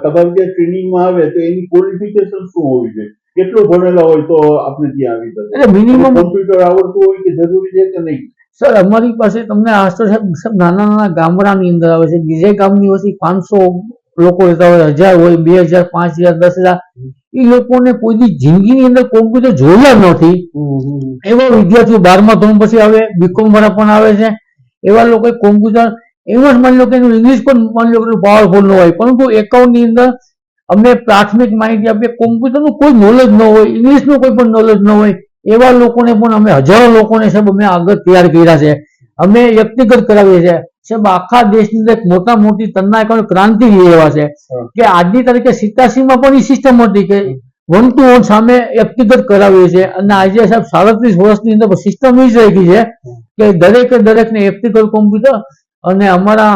તમારે જે ટ્રેનિંગમાં આવે તો એની ક્વોલિફિકેશન શું હોવી જોઈએ? કેટલું ભણેલા હોય તો આપણે ત્યાં આવી શકે? એટલે મિનિમમ કમ્પ્યુટર આવડતું હોય કે જરૂરી છે કે નહીં? સર અમારી પાસે તમને આસ્તો સાહેબ નાના નાના ગામડાની અંદર આવે છે. બીજે ગામની વસ્તી 500 લોકો રહેતા હોય, 1000 હોય, 2000, 5000, 10000. એ લોકોને કોઈની જિંદગીની અંદર કોમ્પ્યુટર જોયા નથી. એવા વિદ્યાર્થીઓ 12મા ધોરણ પછી આવે, બીકોમ વાળા પણ આવે છે. એવા લોકો કોમ્પ્યુટર એમ જ માની લો કે એનું ઇંગ્લિશ પણ માની લો કે પાવરફુલ ન હોય, પરંતુ એકાઉન્ટની અંદર અમે પ્રાથમિક માહિતી આપીએ. કોમ્પ્યુટરનું કોઈ નોલેજ ન હોય, ઇંગ્લિશનું કોઈ પણ નોલેજ ન હોય, એવા લોકોને પણ અમે હજારો લોકોને સાહેબ અમે આગળ તૈયાર કર્યા છે. અમે વ્યક્તિગત કરાવીએ છીએ સાહેબ. આખા દેશની અંદર મોટા મોટી તન્ના એકાઉન્ટ ક્રાંતિ એવા છે કે આજની તારીખે 87માં પણ એ સિસ્ટમ હતી કે 1 to 1 સામે વ્યક્તિગત કરાવીએ છીએ. અને આજે સાહેબ 37 વર્ષની અંદર સિસ્ટમ એ જ રહી ગઈ છે કે દરેકને વ્યક્તિગત કોમ્પ્યુટર, અને અમારા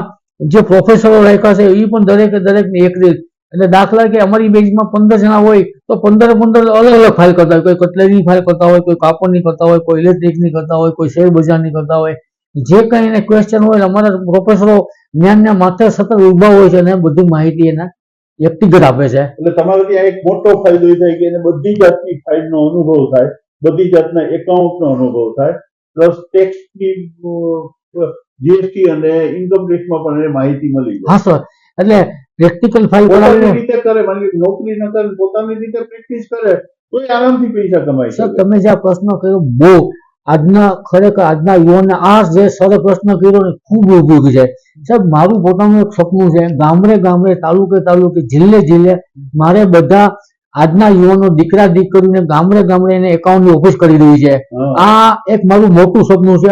જે પ્રોફેસરો રાખ્યા છે એ પણ દરેકને એક રીત. એટલે દાખલા કે અમારી બેચમાં 15 જણા હોય તો 15 અલગ અલગ ફાઇલ કરતા હોય. કોઈ કટલેરીની ફાઇલ કરતા હોય, કોઈ કાપડની કરતા હોય, કોઈ ઇલેક્ટ્રિકની કરતા હોય, કોઈ શેર બજારની કરતા હોય. જે કંઈ એને ક્વેશ્ચન હોય અમારા પ્રોફેસરો જ્ઞાનના માથે સતત ઉભા હોય છે અને બધી માહિતી એના વ્યક્તિગત આપે છે. એટલે તમારે ત્યાં એક મોટો ફાયદો એ થાય કે એને બધી જાતની ફાઇલનો અનુભવ થાય, બધી જાતના એકાઉન્ટનો અનુભવ થાય, પ્લસ ટેક્સની, જીએસટી અને ઇન્કમ ટેક્સમાં પણ એને માહિતી મળી જાય. હા સર, એટલે પ્રેક્ટિકલ ફાઇલ પોતાની રીતે કરે, માની નોકરી ન કરે, પોતાની રીતે પ્રેક્ટિસ કરે તો આરામથી પૈસા કમાઈ શકે. સર તમે જે આ પ્રશ્ન કર્યો બહુ ખરેખર આજના યુવાનને આ જે સર પ્રશ્ન કર્યો ને ખૂબ ઉપયોગી છે સાહેબ. મારું પોતાનું એક સપનું છે, ગામડે ગામડે, તાલુકે જિલ્લે મારે બધા આજના યુવાનો દીકરા દીકરીને ગામડે એને એકાઉન્ટની ઓફિસ કરી રહી છે. આ એક મારું મોટું સપનું છે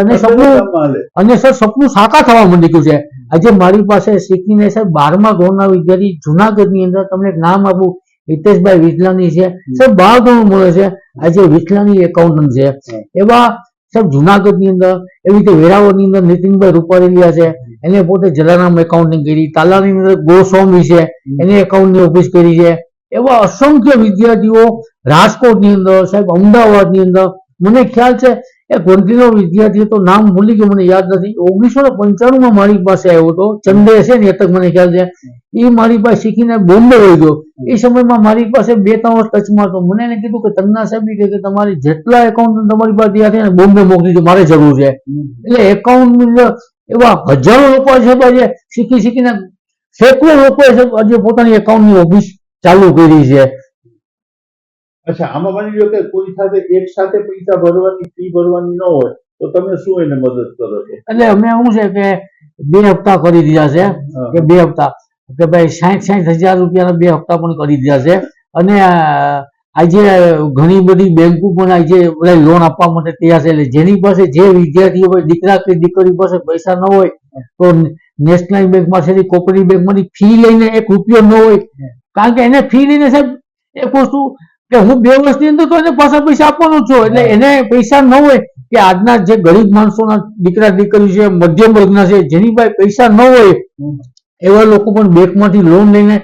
અને સર સપનું સાકાર થવા માંડી ગયું છે. આજે મારી પાસે શીખીને સાહેબ 12મા ધોરણના વિદ્યાર્થી જુનાગઢની અંદર તમને એક નામ આપું, હિતેશભાઈ વિઠલાણી છે સાહેબ, 12 ધોરણ મળે છે. આજે વિઠલાણી એકાઉન્ટન્ટ છે. એવા સાહેબ જુનાગઢની અંદર, એવી રીતે વેરાવળની અંદર નીતિનભાઈ રૂપારેલિયા છે, એને પોતે જલારામ એકાઉન્ટિંગ કરી. તાલાની અંદર ગોસ્વામી છે, એને એકાઉન્ટની ઓફિસ કરી છે. એવા અસંખ્ય વિદ્યાર્થીઓ રાજકોટની અંદર સાહેબ, અમદાવાદની અંદર. મને ખ્યાલ છે એક વંથલીનો વિદ્યાર્થી તો નામ ભૂલી ગયો, મને યાદ નથી. 1995માં મારી પાસે આવ્યો હતો, ચંદે છે ને એટલક મને ખ્યાલ છે. એ મારી પાસે શીખીને બોમ્બે વહી ગયો. એ સમયમાં મારી પાસે 2-3 વર્ષ ટચમાં હતો. મને એને કીધું કે તન્ના સાહેબ કે તમારી જેટલા એકાઉન્ટ તમારી પાસે તૈયાર છે ને બોમ્બે મોકલી દો, મારે જરૂર છે. એટલે એકાઉન્ટ એવા હજારો લોકો છે શીખીને સેંકડો લોકો આજે પોતાની એકાઉન્ટની ઓફિસ ચાલુ કરી છે. અચ્છા, આમાં માની લો કે કોઈ સાથે એક સાથે પૈસા ભરવાની, ફી ભરવાની ન હોય તો તમે શું એને મદદ કરો છો? એટલે અમે શું છે કે 2 હપ્તા કરી દીધા છે કે 2 હપ્તા કે ભાઈ 60,000 રૂપિયાના 2 હપ્તા પણ કરી દીધા છે. અને આજે ઘણી બધી બેંકો પણ આજે લોન આપવા માટે તૈયાર છે. એટલે જેની પાસે, જે વિદ્યાર્થીઓ હોય, દીકરા કે દીકરી પાસે પૈસા ન હોય તો નેશનલ બેંકમાંથી, કોઓપરેટિવ બેંકમાંથી ફી લઈને 1 રૂપિયો ન હોય, કારણ કે એને ફી લઈને સાહેબ એક વસ્તુ કે હું 2 વર્ષની અંદર તો એને પાછા પૈસા આપવાનો છું. એટલે એને પૈસા ન હોય કે આજના જે ગરીબ માણસોના દીકરા દીકરી છે, મધ્યમ વર્ગના છે, જેની પાસે પૈસા ન હોય, એવા લોકો પણ બેંકમાંથી લોન લઈને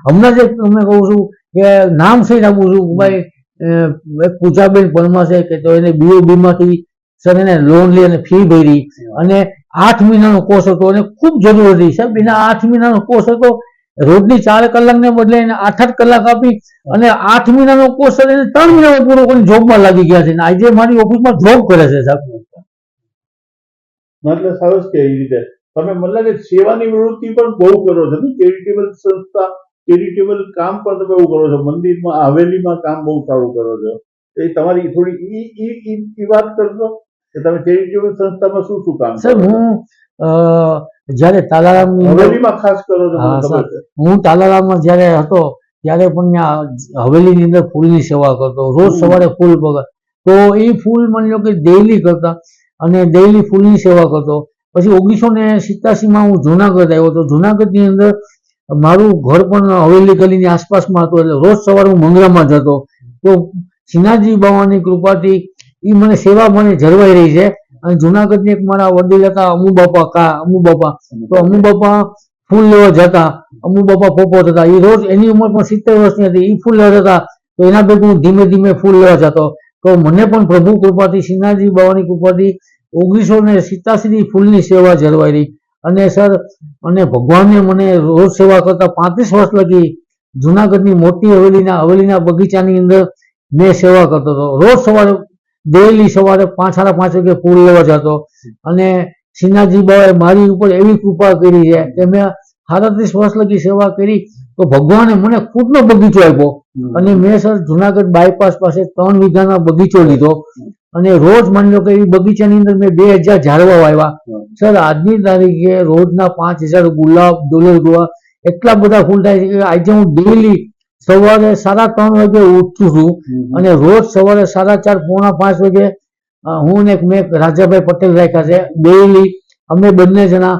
હમણાં જે તમને કહું છું કે નામ સહિત આપું છું, ભાઈ પૂજાબેન પરમા છે કે તો એને BOB માંથી સર એને લોન લઈ અને ફી ભરી અને 8 મહિનાનો કોર્સ હતો અને ખૂબ જરૂર હતી સાહેબ. એના 8 મહિનાનો કોર્સ હતો, રોજની 4 કલાકને બદલે એને 8 કલાક આપી અને 8 મહિનાનો કોર્સ એને 3 મહિનામાં પૂરો કરીને જોબમાં લાગી ગયા છે. આજે મારી ઓફિસમાં જોબ કરે છે સાહેબ. મતલબ સરસ કે એ રીતે તમે મને લાગે સેવાની પ્રવૃત્તિ પણ બહુ કરો છો, ચેરિટેબલ સંસ્થા, ચેરિટેબલ કામ પણ તમે બહુ કરો છો. મંદિરમાં, હવેલીમાં કામ બહુ સારું કરો છો. એ તમારી થોડી ઈ વાત કરશો કે તમે ચેરિટેબલ સંસ્થામાં શું કામ કરો? હું જયારે તાલારામની હવેલીમાં ખાસ કરો છો. હું તાલારામમાં જયારે હતો ત્યારે પણ હવેલીની અંદર ફૂલની સેવા કરતો. રોજ સવારે ફૂલ પકડ તો એ ફૂલ માની લો કે ડેઈલી કરતા અને ડેઈલી ફૂલની સેવા કરતો. પછી 1987માં હું જુનાગઢ આવ્યો હતો. જુનાગઢની અંદર મારું ઘર પણ હવેલી ગલીની આસપાસમાં હતું. એટલે રોજ સવારે હું મંગળામાં જતો. તો શ્રીનાથજી બાવાની કૃપાથી એ મને સેવા મને જળવાઈ રહી છે. અને જુનાગઢની એક મારા વડીલ હતા અમુ બાપા, તો અમુ બાપા ફૂલ લેવા જતા. અમુ બાપા પોપટ હતા, એ રોજ, એની ઉંમર પણ 70 વર્ષની હતી, એ ફૂલ લેવા જતા. તો એના ભેગું હું ધીમે ધીમે ફૂલ લેવા જતો. તો મને પણ પ્રભુ કૃપાથી, શ્રીનાથજી બાવાની કૃપાથી 1987 ફૂલની સેવા જળવાઈ રહી. અને સર અને ભગવાને મને રોજ સેવા કરતા 35 વર્ષ લગી જુનાગઢની મોટી હવેલીના બગીચાની અંદર મેં સેવા કરતો હતો. રોજ સવારે ડેલી સવારે 5 સાડા 5 વાગે ફૂલ લેવા જતો અને સિન્હાજી બાબાએ મારી ઉપર એવી કૃપા કરી છે કે મેં 37 વર્ષ લગી સેવા કરી તો ભગવાને મને ખુદનો બગીચો આપ્યો અને મેં સર જુનાગઢ બાયપાસ પાસે 3 વીઘાનો બગીચો લીધો અને રોજ માની લો કે એ બગીચાની અંદર મેં 2000 ઝાડવા વાવ્યા. સર આજની તારીખે રોજના 5000 ગુલાબ દોલરગુવા એટલા બધા ફૂલ થાય છે કે આજે હું ડેલી સવારે 3:30 વાગે ઉઠું છું અને રોજ સવારે 4:30 પોણા 5 વાગે હું ને મેં રાજાભાઈ પટેલ રાખ્યા છે. ડેલી અમે બંને જણા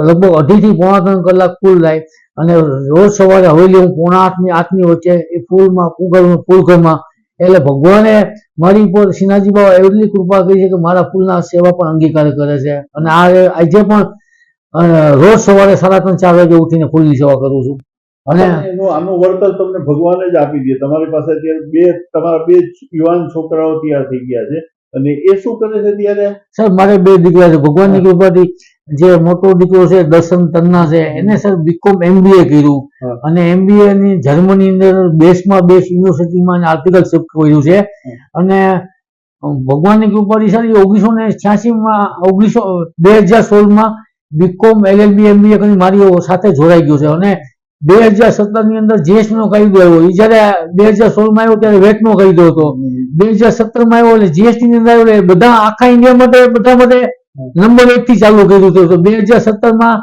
લગભગ 2.5 થી પોણા 3 કલાક ફૂલ થાય અને રોજ સવારે હવેલી હું પોણા 8ની વચ્ચે એ ફૂલઘરમાં એટલે ભગવાને મારી ઉપર સિન્હાજી બાબા એટલી કૃપા કરી છે કે મારા ફૂલના સેવા પણ અંગીકાર કરે છે અને આજે પણ રોજ સવારે 3:30 4 વાગે ઉઠીને ફૂલની સેવા કરું છું. અને આનું વળતર તમને ભગવાને જ આપી દે. તમારી પાસે અત્યારે તમારા બે યુવાન છોકરાઓ તૈયાર થઈ ગયા છે અને એ શું કરે છે ત્યારે? સર મારે 2 દીકરા છે. ભગવાનની કૃપાથી જે મોટો દીકરો છે દર્શન તન્ના છે એને સર બીકોમ MBA કર્યું અને MBA ની જર્મની અંદર બેસ્ટમાં બેસ્ટ યુનિવર્સિટીમાં આર્ટિકલ શિફ્ટ કર્યું છે અને ભગવાનની કૃપાથી સર 2016માં બીકોમ LLB MBA કરી મારી સાથે જોડાઈ ગયો છે અને 2017 ની અંદર GST નો કાયદો આવ્યો. એ જયારે 2016 માં આવ્યો ત્યારે વેટ નો કાયદો હતો. 2017 માં આવ્યો એટલે GST ની અંદર આવ્યો બધા આખા ઇન્ડિયા માટે નંબર 1 થી ચાલુ કર્યું હતું. તો 2017 માં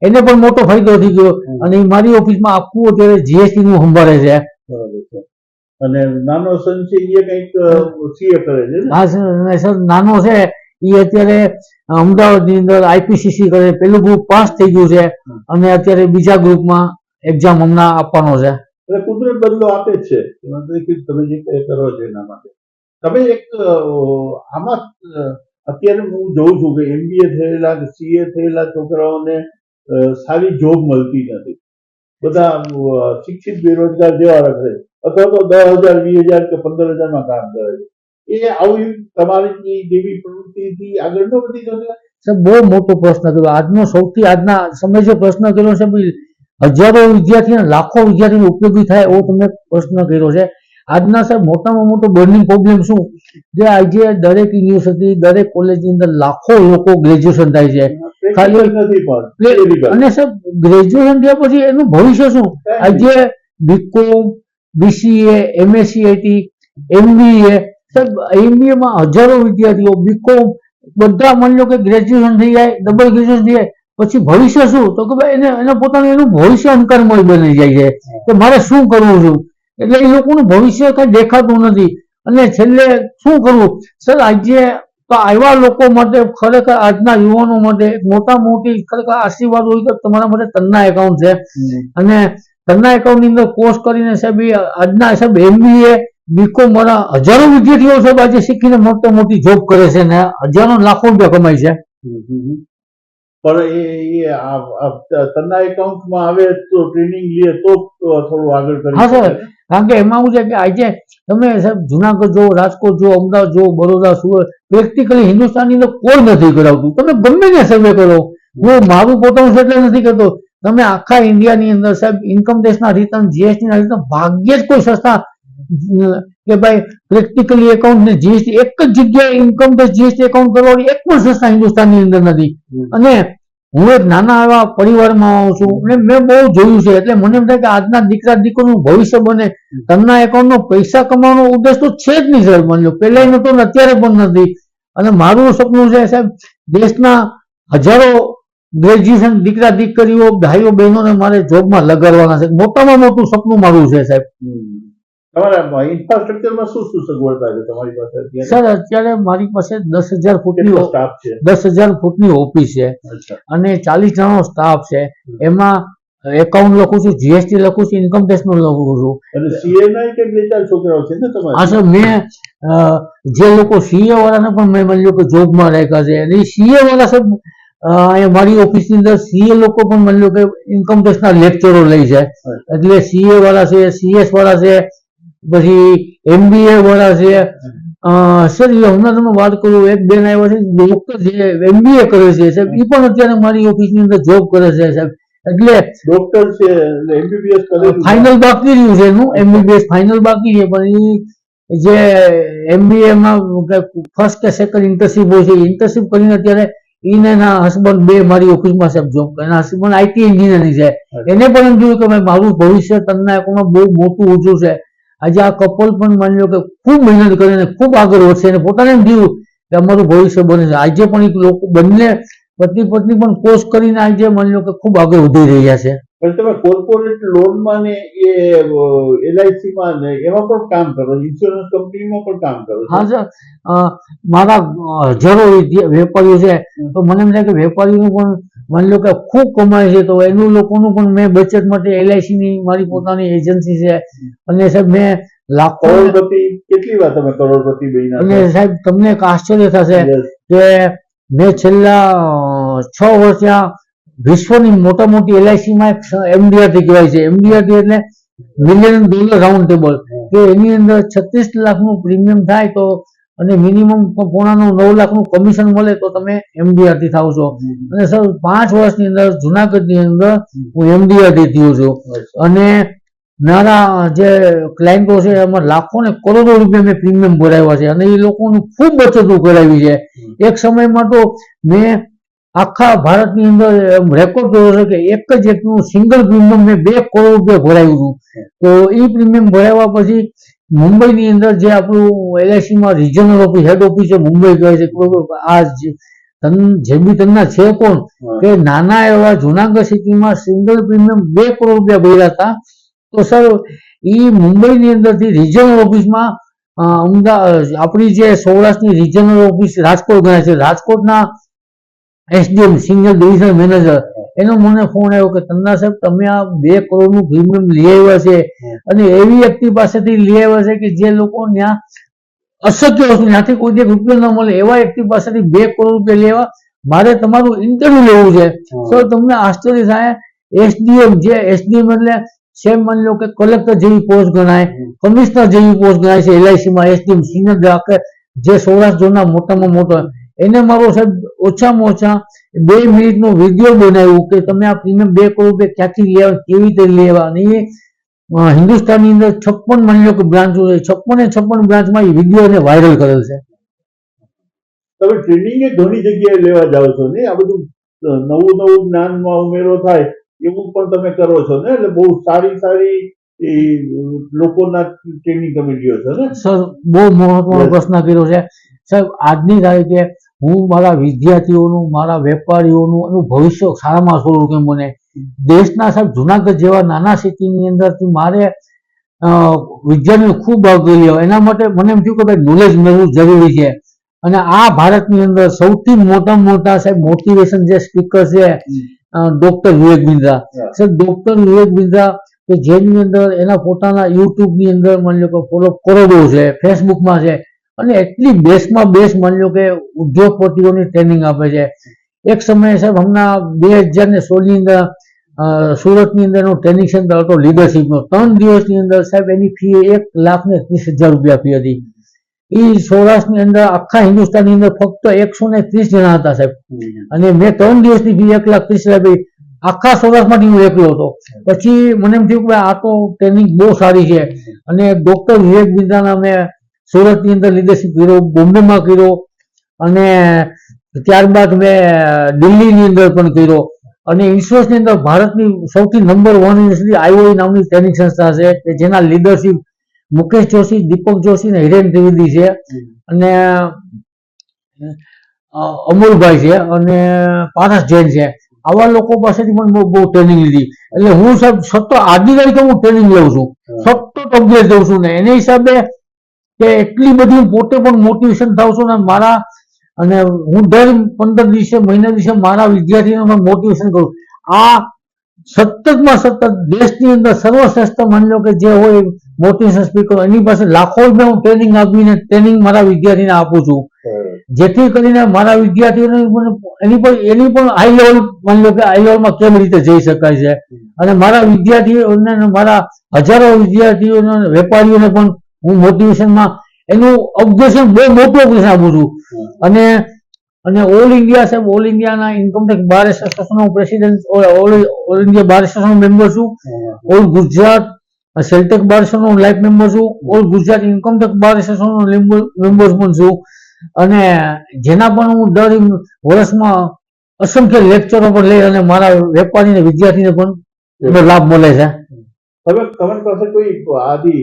એને પણ મોટો ફાયદો થઈ ગયો અને મારી ઓફિસમાં આખું અત્યારે GST નું સંભાળે છે. અને નાનો સન છે એ કંઈક CA કરે છે. હા સર નાનો છે એ અત્યારે અમદાવાદની અંદર IPCC કરે પેલું ગ્રુપ પાસ થઈ ગયું છે અને અત્યારે બીજા ગ્રુપમાં એક્ઝામ હમણાં આપવાનો છે. એટલે કુદરત બદલો આપે જ છે. તમે જે કરો છો એના માટે તમે એક આમાં અત્યારે હું જોઉં છું કે MBA થયેલા કે CA થયેલા છોકરાઓને સારી જોબ મળતી નથી. બધા શિક્ષિત બેરોજગાર જેવા રખડે અથવા તો 10,000 20,000 કે 15,000 કામ કરે છે. એ આવી તમારી જેવી પ્રવૃત્તિથી આગળ ન વધી શકે? સર બહુ મોટો પ્રશ્ન કર્યો આજનો સમય જે પ્રશ્ન કર્યો છે હજારો વિદ્યાર્થીઓ લાખો વિદ્યાર્થીઓ ઉપયોગી થાય એવો તમે પ્રશ્ન કર્યો છે. આજના સર મોટામાં મોટો બર્નિંગ પ્રોબ્લેમ શું જે આજે દરેક યુનિવર્સિટી દરેક કોલેજની અંદર લાખો લોકો ગ્રેજ્યુએશન થાય છે ખાલી અને સર ગ્રેજ્યુએશન થયા પછી એનું ભવિષ્ય શું? આજે BCom BCA MSc MBA sir MBA માં હજારો વિદ્યાર્થીઓ BCom બધા માની લો કે ગ્રેજ્યુએશન થઈ જાય ડબલ ગ્રેજ્યુએશન થઈ જાય પછી ભવિષ્ય શું? તો કે ભાઈ એને પોતાનું એનું ભવિષ્ય અંધકારમય બની જાય છે કે મારે શું કરવું છું એટલે એ લોકોનું ભવિષ્ય કઈ દેખાતું નથી અને છેલ્લે શું કરવું? સર આજે તો આવા લોકો માટે ખરેખર આજના યુવાનો માટે મોટી ખરેખર આશીર્વાદ હોય તો તમારા માટે તન્ના એકાઉન્ટ છે અને તન્ના એકાઉન્ટની અંદર કોર્સ કરીને સાહેબ આજના સાહેબ MBA BCom વાળા હજારો વિદ્યાર્થીઓ સાહેબ આજે શીખીને મોટી જોબ કરે છે ને હજારો લાખો રૂપિયા કમાય છે. પણ એ તન્ના એકાઉન્ટમાં આવે તો ટ્રેનિંગ લે તો થોડું આગળ કરી. હા સર કારણ કે એમાં શું છે કે આજે તમે સાહેબ જુનાગઢ જો રાજકોટ જો અમદાવાદ જો બરોડા સુરત પ્રેક્ટિકલી હિન્દુસ્તાનની અંદર કોઈ નથી કરાવતું. તમે ગમે ને સર્વે કરો હું મારું પોતાનું એટલે નથી કરતો. તમે આખા ઇન્ડિયાની અંદર સાહેબ ઇન્કમ ટેક્સના રિટર્ન GST ના રિટર્ન ભાગ્યે જ કોઈ સંસ્થા કે ભાઈ પ્રેક્ટિકલી એકાઉન્ટ ને GST એક જ જગ્યાએ ઇન્કમ ટેક્સ GST એકાઉન્ટ કરવાની એક પણ સંસ્થા હિન્દુસ્તાનની અંદર નથી. અને હું એક નાના એવા પરિવારમાં આવું છું અને મેં બહુ જોયું છે એટલે મને એમ થાય કે આજના દીકરા દીકરીનું ભવિષ્ય બને. તન્ના એકાઉન્ટનો પૈસા કમાવાનો ઉદ્દેશ તો છે જ નહીં સર માની લો પહેલા નતો ને અત્યારે પણ નથી અને મારું સપનું છે સાહેબ દેશના હજારો ગ્રેજ્યુએશન દીકરા દીકરીઓ ભાઈઓ બહેનોને મારે જોબમાં લગાડવાના છે. મોટામાં મોટું સપનું મારું છે સાહેબ. તમારા ઇન્ફ્રાસ્ટ્રક્ચરમાં શું સગવડતા છે તમારી પાસે? સર અત્યારે મારી પાસે 10,000 ફૂટની સ્ટાફ છે 10,000 ફૂટની ઓફિસ છે અને 40 જણનો સ્ટાફ છે. એમાં એકાઉન્ટ લખું છું GST લખું છું ઇન્કમ ટેક્સ નું લખું છું. અને CA ના કે 2-4 છોકરાઓ છે ને તમારે? હા સર મેં જે લોકો CA વાળાને પણ મેં માની લો કે જોબમાં રાખ્યા છે અને CA વાળા સર મારી ઓફિસની અંદર CA લોકો પણ માની લો કે ઇન્કમ ટેક્સ ના લેક્ચરો લે છે એટલે CA વાળા છે CS વાળા છે પછી MBA વાળા છે સર એ હમણાં તમે વાત કરું, એક બેન આવ્યા છે ડોક્ટર જે MBA કરે છે સાહેબ, એ પણ અત્યારે મારી ઓફિસની અંદર જોબ કરે છે સાહેબ. એટલે ડોક્ટર છે એટલે MBBS કરેલું છે. ફાઇનલ બાકી રહ્યું છે એનું, MBBS ફાઇનલ બાકી છે, પણ એ જે MBA માં ફર્સ્ટ કે સેકન્ડ ઇન્ટર્નશીપ હોય છે, ઇન્ટર્નશીપ કરીને અત્યારે એને એના હસબન્ડ બે મારી ઓફિસમાં સાહેબ જોબ કરે. એના હસબન્ડ IT એન્જિનિયરિંગ છે. એને પણ એમ જોયું કે ભાઈ મારું ભવિષ્ય તન્નાયકોમાં બહુ મોટું ઊંચું છે. આજે આ કપલ પણ માની લો કે ખૂબ મહેનત કરીને ખૂબ આગળ વધશે અને પોતાને એમ થયું કે અમારું ભવિષ્ય બને છે. આજે પણ એક લોકો બંને પતિ પત્ની પણ કોર્સ કરીને આજે માની લો કે ખૂબ આગળ વધી રહ્યા છે. પણ તમે કોર્પોરેટ લોનમાં ને એ LIC માં ને એમાં પણ કામ કરો, ઇન્સ્યોરન્સ કંપનીમાં પણ કામ કરો છો? હા સર, મારા હજારો વેપારીઓ છે, તો મને એમ થાય કે વેપારીનું પણ માની લો કે ખૂબ કમાય છે, તો એનું લોકોનું પણ મેં બચત માટે LIC ની મારી પોતાની એજન્સી છે. અને સાહેબ મેં લાખો, કરોડપતિ કેટલી વાર તમે કરોડપતિ બન્યા છો? અને સાહેબ તમને એક આશ્ચર્ય થશે Yes. કે મેં છેલ્લા 6 વર્ષ ત્યાં વિશ્વની મોટા મોટી LIC માં એક MDRT કહેવાય છે. MDRT એટલે $1 million રાઉન્ડ ટેબલ, કે એની અંદર 36 લાખનું પ્રીમિયમ થાય તો અને મિનિમમ પોણાનું 9 લાખનું કમિશન મળે તો તમે MDRT થાવ છો. અને સર 5 વર્ષની અંદર જુનાગઢની અંદર હું MDRT થયો છું. અને મારા જે ક્લાયન્ટો છે એમાં લાખો ને કરોડો રૂપિયા મેં પ્રીમિયમ ભરાવ્યા છે અને એ લોકોનું ખૂબ બચતો કરાવી છે. એક સમયમાં તો મેં આખા ભારતની અંદર રેકોર્ડ કર્યો છે કે એક જ એકનું સિંગલ પ્રીમિયમ મેં 2 કરોડ રૂપિયા ભરાવ્યું હતું. તો એ પ્રીમિયમ ભરાવ્યા પછી મુંબઈની અંદર જે આપણું LIC માં રિજનલ ઓફિસ, હેડ ઓફિસ છે મુંબઈ કહે છે, આ જેબી તન્ના છે કોણ કે નાના એવા જુનાગઢ સિટીમાં સિંગલ પ્રીમિયમ 2 કરોડ રૂપિયા ભર્યા હતા. તો સર એ મુંબઈની અંદરથી રિજનલ ઓફિસમાં આપણી જે સૌરાષ્ટ્રની રિજનલ ઓફિસ રાજકોટ ગણાય છે, રાજકોટના SDM સિંગલ ડિવિઝન મેનેજર, એનો મને ફોન આવ્યો કે તન્ના સાહેબ તમે આ 2 કરોડનું પ્રીમિયમ લઈ આવ્યા છે અને એવી વ્યક્તિ પાસેથી લઈ આવ્યા છે કે જે લોકો ત્યાં અશક્ય વસ્તુ, ત્યાંથી કોઈ એક રૂપિયો ન મળે એવા વ્યક્તિ પાસેથી 2 કરોડ રૂપિયા લેવા, મારે તમારું ઇન્ટરવ્યુ લેવું છે. તો તમને આશ્ચર્ય થાય, SDM જે SDM એટલે સેમ માની લો કે કલેક્ટર જેવી પોસ્ટ ગણાય, કમિશનર જેવી પોસ્ટ ગણાય છે LIC માં. SDM સિનિયર જે સૌરાષ્ટ્ર ઝોનના મોટામાં મોટો, એને મારો સાહેબ ઓછામાં ઓછા 2 મિનિટનો વિડીયો બનાવ્યું કે તમે આ પ્રીમિયમ 2 કરોડ રૂપિયા ક્યાંથી લેવા, કેવી રીતે લેવા. અને એ હિન્દુસ્તાનની અંદર 56 માની લો કે બ્રાન્ચો છે, 56 બ્રાન્ચમાં એ વિડીયો એને વાયરલ કરેલ છે. તમે ટ્રેનિંગ એ ઘણી જગ્યાએ લેવા જાઓ છો ને, આ બધું નવું જ્ઞાનમાં ઉમેરો થાય એવું પણ તમે કરો છો ને, એટલે બહુ સારી લોકોના ટ્રેનિંગ તમે લ્યો છો ને? સર બહુ મહત્વનો પ્રશ્ન કર્યો છે સાહેબ. આજની તારીખે હું મારા વિદ્યાર્થીઓનું, મારા વેપારીઓનું એનું ભવિષ્ય સારામાં સારું કેમ બને. દેશના સાહેબ જુનાગઢ જેવા નાના સિટીની અંદરથી મારે વિદ્યાર્થીઓ ખૂબ આગળ લેવા, એના માટે મને એમ થયું કે ભાઈ નોલેજ મેળવવું જરૂરી છે. અને આ ભારતની અંદર સૌથી મોટા સાહેબ મોટિવેશન જે સ્પીકર છે ડોક્ટર વિવેક બિંદ્રા. સર ડોક્ટર વિવેક બિંદ્રા કે જેની અંદર એના પોતાના યુટ્યુબની અંદર માની લો કે ફોલો કરોડો છે, ફેસબુકમાં છે, અને એટલી બેસ્ટમાં બેસ્ટ માની લો કે ઉદ્યોગપતિઓની ટ્રેનિંગ આપે છે. એક સમયે સાહેબ હમણાં 2016ની અંદર સુરતની અંદર એનું ટ્રેનિંગ સેન્ટર હતો લીડરશીપનો. 3 દિવસની અંદર સાહેબ એની ફી 1,30,000 રૂપિયા ફી હતી. એ સૌરાષ્ટ્રની અંદર આખા હિન્દુસ્તાનની અંદર ફક્ત 130 જણા હતા સાહેબ. અને મેં 3 દિવસની ફી 1,30,000 આપી. આખા સૌરાષ્ટ્રમાંથી હું એકલો હતો. પછી મને એમ થયું કે આ તો ટ્રેનિંગ બહુ સારી છે. અને ડોક્ટર વિવેક બિંદ્રાના મેં સુરતની અંદર લીડરશીપ કર્યો, બોમ્બેમાં કર્યો, અને ત્યારબાદ મેં દિલ્હીની અંદર પણ કર્યો. અને ઇન્સ્યોરન્સની અંદર ભારતની સૌથી નંબર 1 યુનિવર્સિટી IOE નામની ટ્રેનિંગ સંસ્થા છે કે જેના લીડરશીપ મુકેશ જોશી, દીપક જોશી ને હિરેન ત્રિવેદી છે, અને અમુલભાઈ છે, અને પારસ જૈન છે. આવા લોકો પાસેથી પણ બહુ ટ્રેનિંગ લીધી. એટલે હું સાહેબ સતત આજની તારીખે હું ટ્રેનિંગ લઉં છું, સતત અપડેટ લઉં છું. ને એને હિસાબે કે એટલી બધી હું પોતે પણ મોટિવેશન થાઉં છું ને મારા, અને હું દર 15 દિવસે, મહિના દિવસે મારા વિદ્યાર્થીઓને મોટિવેશન કરું. આ સતતમાં સતત દેશની અંદર સર્વશ્રેષ્ઠ માની લો કે જે હોય મોટિવેશન સ્પીકર, એની પાસે લાખો રૂપિયા હું ટ્રેનિંગ આપીને ટ્રેનિંગ મારા વિદ્યાર્થીને આપું છું, જેથી કરીને મારા વિદ્યાર્થીઓને એની પણ હાઈ લેવલ માની લો કે હાઈ લેવલમાં કેવી રીતે જઈ શકાય છે. અને મારા વિદ્યાર્થીઓને, મારા હજારો વિદ્યાર્થીઓને, વેપારીઓને પણ હું મોટિવેશનમાં એનું ઓબ્ઝર્વેશન બહુ મોટું ઓબ્ઝર્વેશન આપું છું. અને અને ઓલ ઇન્ડિયા સાહેબ, ઓલ ઇન્ડિયાના ઇન્કમટેક્સ બાર એસોસિએશનનો પ્રેસિડેન્ટ, ઓલ ઇન્ડિયા બાર એસોસિએશનનો મેમ્બર છું, ઓલ ગુજરાત સેલ્ટેક બાર એસોસિએશનનો લાઈફ મેમ્બર છું, ઓલ ગુજરાત ઇન્કમટેક્સ બાર એસોસિએશનનો મેમ્બર પણ છું. અને જેના પણ હું દર વર્ષમાં અસંખ્ય લેક્ચરો પણ લઈ અને મારા વેપારી અને વિદ્યાર્થીને પણ એનો લાભ મળે છે. હવે તમારી પાસે કોઈ આદિ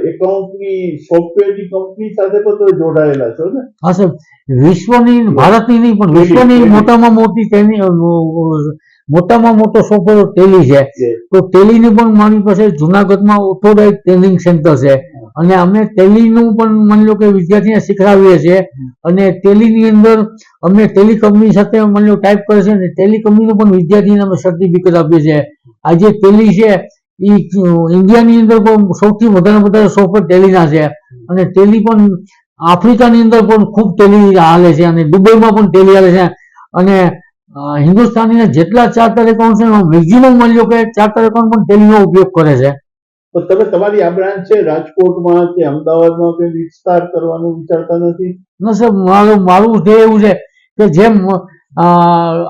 એકાઉન્ટની સોફ્ટવેરની કંપની સાથે પણ તમે જોડાયેલા છો ને? હા સાહેબ, વિશ્વની, ભારતની નહીં પણ વિશ્વની મોટામાં મોટી તેની મોટામાં મોટો સોફ્ટવેર ટેલી છે. તો ટેલીની પણ મારી પાસે જુનાગઢમાં ઓથોરાઇઝ ટ્રેનિંગ સેન્ટર છે અને અમે ટેલીનું પણ માની લો કે વિદ્યાર્થીને શીખડાવીએ છીએ. અને ટેલીની અંદર અમે ટેલી કંપની સાથે માની લો ટાઈપ કરે છે અને ટેલી કંપનીનું પણ વિદ્યાર્થીને અમે સર્ટિફિકેટ આપીએ છીએ. આજે ટેલી છે એ ઇન્ડિયાની અંદર પણ સૌથી વધારે સોફ્ટવેર ટેલીના છે અને ટેલી પણ આફ્રિકાની અંદર પણ ખૂબ ટેલી હાલે છે અને દુબઈમાં પણ ટેલી હાલે છે. અને હિન્દુસ્તાનીના જેટલા ચાર્ટર એકાઉન્ટ છે મેક્ઝિમમ માની લો કે ચાર્ટર એકાઉન્ટ પણ ટેલીનો ઉપયોગ કરે છે. તો તમે તમારી આ બ્રાન્ચ છે રાજકોટમાં કે અમદાવાદમાં કે વિસ્તાર કરવાનું વિચારતા નથી? ના સર, મારું ધ્યેય એવું છે કે જેમ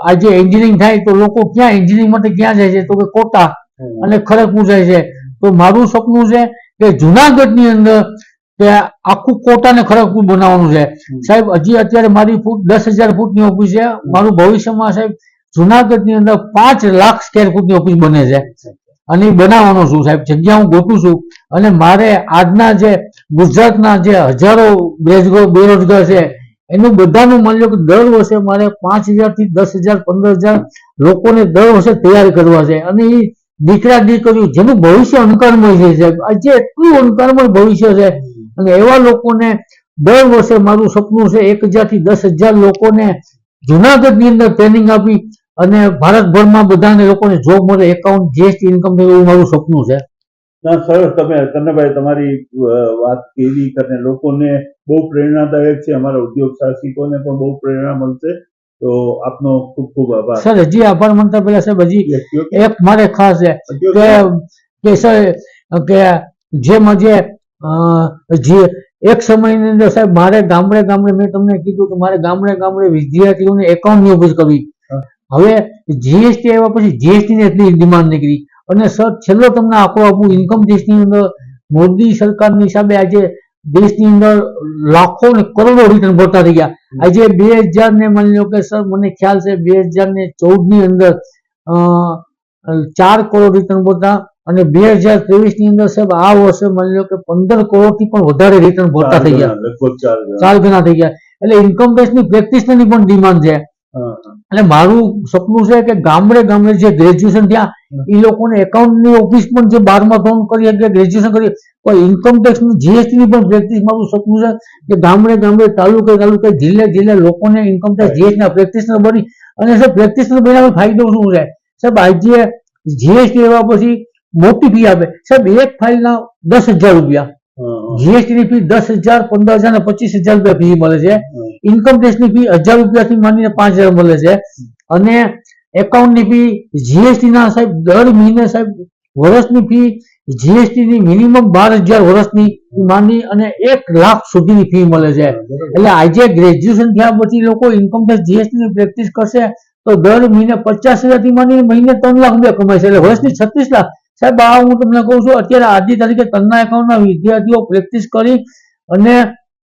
આજે એન્જિનિયરિંગ થાય તો લોકો ક્યાં એન્જિનિયરિંગ માટે ક્યાં જાય છે તો કે કોટા અને ખડગપુર જાય છે. તો મારું સપનું છે કે જુનાગઢની અંદર કે આખું કોટા ને ખડગપુર બનાવવાનું છે. સાહેબ, હજી અત્યારે મારી ફૂટ 10,000 ફૂટની ઓફિસ છે. મારું ભવિષ્યમાં સાહેબ જુનાગઢની અંદર 5 લાખ સ્ક્વેર ફૂટની ઓફિસ બને છે અને એ બનાવવાનો છું સાહેબ. જગ્યા હું ગોતું છું અને મારે આજના જે ગુજરાતના જે હજારો બેરોજગાર છે એનું બધાનું માની લો કે દર વર્ષે મારે 5,000 થી 10,000 15,000 લોકોને દર વર્ષે તૈયાર કરવા છે. અને એ દીકરા દીકરીઓ જેનું ભવિષ્ય અનકારમય છે સાહેબ, આજે એટલું અનકારમય ભવિષ્ય છે અને એવા લોકોને દર વર્ષે મારું સપનું છે 1,000 થી 10,000 લોકોને જુનાગઢની અંદર ટ્રેનિંગ આપી અને ભારતભરમાં બધાને લોકોને જોબ મળે, એકાઉન્ટ, જીએસટી, ઇન્કમ એવું મારું સપનું છે. ના સરસ, તમે કન્નાભાઈ તમારી વાત કેવી અને લોકોને બહુ પ્રેરણાદાયક છે. અમારા ઉદ્યોગ સાહસિકોને પણ બહુ પ્રેરણા મળશે. તો આપનો ખૂબ ખૂબ આભાર. સર, હજી આભાર માનતા પહેલા સાહેબ હજી એક મારે ખાસ છે કે સર કે જેમ જે એક સમયની અંદર સાહેબ મારે ગામડે મેં તમને કીધું કે મારે ગામડે વિદ્યાર્થીઓને એકાઉન્ટની ઓફિસ કરવી. હવે જીએસટી આવ્યા પછી જીએસટી ની એટલી ડિમાન્ડ નીકળી અને સર છેલ્લો તમને આંકડો આપું, ઇન્કમ ટેક્સની અંદર મોદી સરકારની હિસાબે આજે દેશની અંદર લાખો ને કરોડો રિટર્ન ભરતા થઈ ગયા. આજે 2000 ને માની લો કે સર મને ખ્યાલ છે 2014 ની અંદર 4 કરોડ રિટર્ન ભરતા અને 2023 ની અંદર સાહેબ આ વર્ષે માની લો કે 15 કરોડ થી પણ વધારે રિટર્ન ભરતા થઈ ગયા, લગભગ 4 ગણા થઈ ગયા. એટલે ઇન્કમ ટેક્સની પ્રેક્ટિસની પણ ડિમાન્ડ છે. એટલે મારું સપનું છે કે ગામડે જે ગ્રેજ્યુએશન થયા એ લોકોને એકાઉન્ટની ઓફિસ પણ જે 12મા ધોરણ કરી કે ગ્રેજ્યુએશન કરી પણ ઇન્કમ ટેક્સની જીએસટીની પણ પ્રેક્ટિસ મારું સપનું છે કે ગામડે તાલુકે જિલ્લે લોકોને ઇન્કમ ટેક્સ જીએસટીના પ્રેક્ટિશનર બની. અને સાહેબ પ્રેક્ટિશનર બન્યા ફાયદો શું છે સાહેબ, આજે જીએસટી એવા પછી મોટી ફી આપે સાહેબ, એક ફાઇલના 10,000 રૂપિયા, જીએસટી ની ફી 10,000 15,000 અને 25,000 રૂપિયા ફી મળે છે. ઇન્કમ ટેક્સ ની ફી 1,000 રૂપિયાથી માંડીને 5,000 મળે છે. અને એકાઉન્ટ ની ફી જીએસટી ના સાહેબ દર મહિને સાહેબ વર્ષની ફી જીએસટી ની મિનિમમ 12,000 વર્ષની માંડી અને 1 લાખ સુધીની ફી મળે છે. એટલે આજે ગ્રેજ્યુએશન થયા પછી લોકો ઇન્કમ ટેક્સ જીએસટી ની પ્રેક્ટિસ કરશે તો દર મહિને 50,000 થી માંડીને મહિને 3 લાખ રૂપિયા કમાય છે. એટલે વર્ષની 36 લાખ. સાહેબ આ હું તમને કહું છું, અત્યારે આજની તારીખે તન્ના એકાઉન્ટના વિદ્યાર્થીઓ પ્રેક્ટિસ કરી અને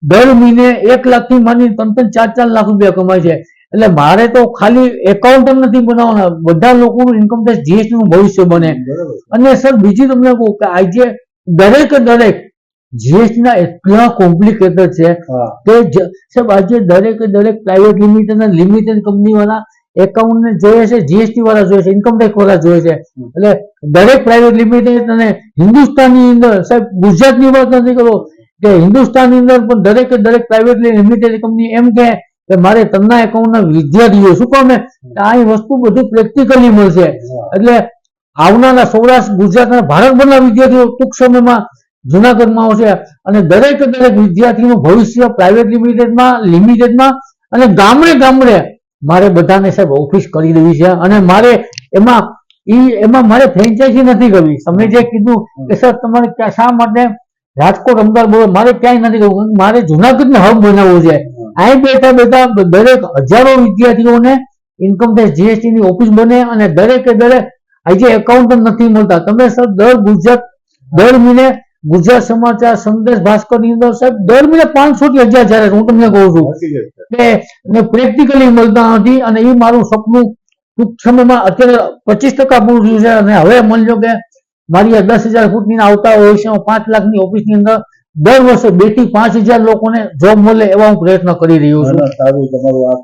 દર મહિને 1 લાખ થી માંડીને 3-4 લાખ રૂપિયા કમાય છે. એટલે મારે તો ખાલી એકાઉન્ટ નથી બનાવવાના, બધા લોકોનું ઇન્કમ ટેક્સ જીએસટી નું ભવિષ્ય બને. અને સર બીજી તમને કહું કે આજે દરેક જીએસટી ના એટલા કોમ્પ્લિકેટેડ છે કે સાહેબ આજે દરેક પ્રાઇવેટ લિમિટેડ કંપની વાળા એકાઉન્ટ ને જોઈએ છે, જીએસટી વાળા જોઈએ છે, ઇન્કમ ટેક્સ વાળા જોઈએ છે. એટલે દરેક પ્રાઇવેટ લિમિટેડ અને હિન્દુસ્તાનની અંદર સાહેબ ગુજરાતની વાત નથી કરો કે હિન્દુસ્તાનની અંદર પણ દરેક પ્રાઇવેટ લિમિટેડ કંપની એમ કે મારે તન્ના એકાઉન્ટના વિદ્યાર્થીઓ શું કામ આ વસ્તુ બધું પ્રેક્ટિકલી મળશે. એટલે આવનારા સૌરાષ્ટ્ર ગુજરાતના ભારતભરના વિદ્યાર્થીઓ ટૂંક સમયમાં જુનાગઢમાં આવશે અને દરેક વિદ્યાર્થીનું ભવિષ્ય પ્રાઇવેટ લિમિટેડમાં અને ગામડે મારે બધાને સાહેબ ઓફિસ કરી દેવી છે. અને મારે એમાં મારે ફ્રેન્ચાઇઝી નથી કરવી. તમે જે કીધું કે સર તમારે શા માટે રાજકોટ અમદાવાદ બોલો મારે ક્યાંય નથી કરવું, મારે જુનાગઢને હબ બનાવવું છે. અહીં બેઠા બેઠા દરેક હજારો વિદ્યાર્થીઓને ઇન્કમટેક્સ જીએસટી ની ઓફિસ બને અને દરેકે દરેક આજે એકાઉન્ટન્ટ નથી મળતા. તમે સર દર મહિને ગુજરાત સમાચાર, સંદેશ ભાસ્કર ની અંદર સાહેબ દર મહિને 500 થી 1000 જાય. હું તમને કહું છું કે પ્રેક્ટિકલી મળતા નથી અને એ મારું સપનું ટૂંક સમયમાં અત્યારે 25% પૂરું થયું છે. અને હવે માની લો કે મારી 10,000 ફૂટની આવતા હોય છે, 5 લાખની ઓફિસની અંદર દર વર્ષે 2 થી 5,000 લોકોને જોબ મળે એવા હું પ્રયત્ન કરી રહ્યો છું. સારું, તમારું આ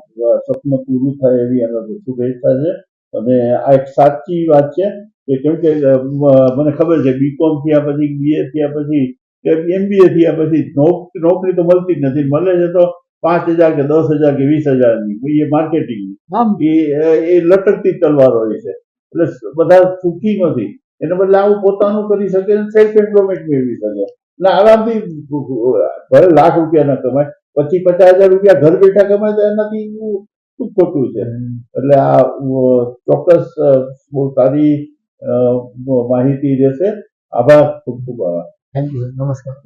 સપનું પૂરું થાય એવી અંદર શુભેચ્છા છે. અને આ એક સાચી વાત છે કે કેમ કે મને ખબર છે બીકોમ થયા પછી, બીએ થયા પછી કે એમબીએ થયા પછી નોકરી તો મળતી જ નથી. મળે છે તો 5,000 કે 10,000 કે 20,000 ની, એ માર્કેટિંગ એ લટકતી તલવાર હોય છે. એટલે બધા સુખી નથી. એને બદલે આવું પોતાનું કરી શકે, સેલ્ફ એમ્પ્લોયમેન્ટ મેળવી શકે એટલે આરામથી ભલે લાખ રૂપિયા ના કમાય, 50,000 રૂપિયા ઘર બેઠા કમાય તો એનાથી શું ખોટું છે. એટલે આ ચોક્કસ બહુ સારી માહિતી રહેશે. આભાર, ખૂબ ખૂબ આભાર. થેન્ક યુ, નમસ્કાર.